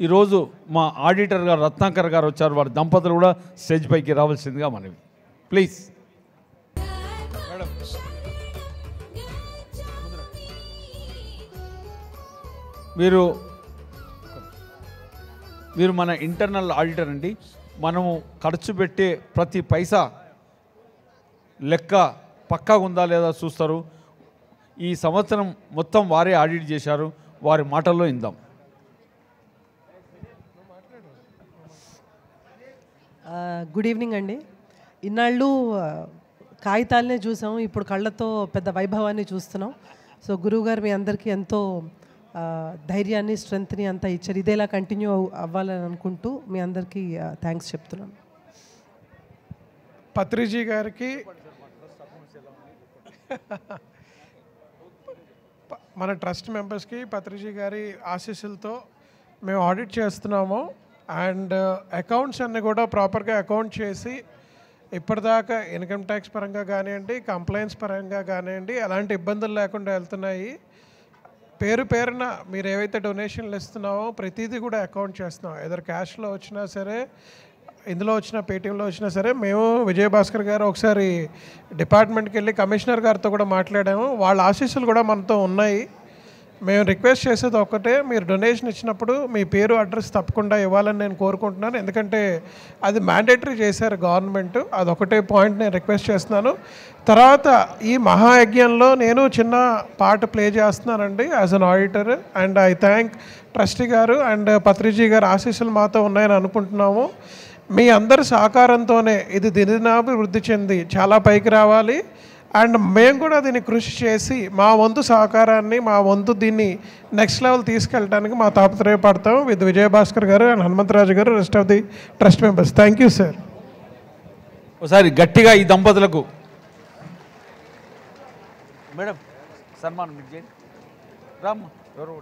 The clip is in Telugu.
ఈరోజు మా ఆడిటర్ గారు రత్నాకర్ గారు వచ్చారు. వారి దంపతులు కూడా స్టేజ్ పైకి రావాల్సిందిగా మనవి. Please madam. మీరు మన ఇంటర్నల్ ఆడిటర్ అండి. మనము ఖర్చు పెట్టే ప్రతి పైసా లెక్క పక్కాగా ఉందా లేదా చూస్తారు. ఈ సంవత్సరం మొత్తం వారే ఆడిట్ చేశారు. వారి మాటల్లో ఇందాం. గుడ్ ఈవినింగ్ అండి. ఇన్నాళ్ళు కాగితాలనే చూసాం, ఇప్పుడు కళ్ళతో పెద్ద వైభవాన్ని చూస్తున్నాం. సో గురువుగారు మీ అందరికీ ఎంతో ధైర్యాన్ని, స్ట్రెంగ్త్ని అంతా ఇచ్చారు. ఇదేలా కంటిన్యూ అవ్వాలని అనుకుంటూ మీ అందరికీ థ్యాంక్స్ చెప్తున్నాను. పత్రిజీ గారికి, మన ట్రస్ట్ మెంబర్స్కి పత్రిజీ గారి ఆశీస్సులతో మేము ఆడిట్ చేస్తున్నాము. అండ్ అకౌంట్స్ అన్నీ కూడా ప్రాపర్గా అకౌంట్ చేసి ఇప్పటిదాకా ఇన్కమ్ ట్యాక్స్ పరంగా కానివ్వండి, కంప్లైంట్స్ పరంగా కానివ్వండి, ఎలాంటి ఇబ్బందులు లేకుండా వెళ్తున్నాయి. పేరున మీరు ఏవైతే డొనేషన్లు ఇస్తున్నామో ప్రతిదీ కూడా అకౌంట్ చేస్తున్నాం. ఏదో క్యాష్లో వచ్చినా సరే, ఇందులో వచ్చిన పేటీఎంలో వచ్చినా సరే. మేము విజయభాస్కర్ గారు ఒకసారి డిపార్ట్మెంట్కి వెళ్ళి కమిషనర్ గారితో కూడా మాట్లాడాము. వాళ్ళ ఆశీస్సులు కూడా మనతో ఉన్నాయి. మేము రిక్వెస్ట్ చేసేది ఒకటే, మీరు డొనేషన్ ఇచ్చినప్పుడు మీ పేరు, అడ్రస్ తప్పకుండా ఇవ్వాలని నేను కోరుకుంటున్నాను. ఎందుకంటే అది మ్యాండేటరీ చేశారు గవర్నమెంట్. అదొకటే పాయింట్ నేను రిక్వెస్ట్ చేస్తున్నాను. తర్వాత ఈ మహాయజ్ఞంలో నేను చిన్న పార్ట్ ప్లే చేస్తున్నానండి as an auditor. And I thank trustee గారు అండ్ పత్రిజీ గారు ఆశీస్సులు మాతో ఉన్నాయని అనుకుంటున్నాము. మీ అందరి సహకారంతోనే ఇది దినాభివృద్ధి చెంది చాలా పైకి రావాలి. అండ్ మేము కూడా దీన్ని కృషి చేసి మా వంతు సహకారాన్ని, మా వంతు దీన్ని నెక్స్ట్ లెవెల్ తీసుకెళ్ళడానికి మా తాపత్రయపడతాం విత్ విజయభాస్కర్ గారు అండ్ హనుమంతరాజు గారు, rest of the trust members. Thank you sir. ఒకసారి గట్టిగా ఈ దంపతులకు మేడం సన్మానం రామ్మ ఎవరు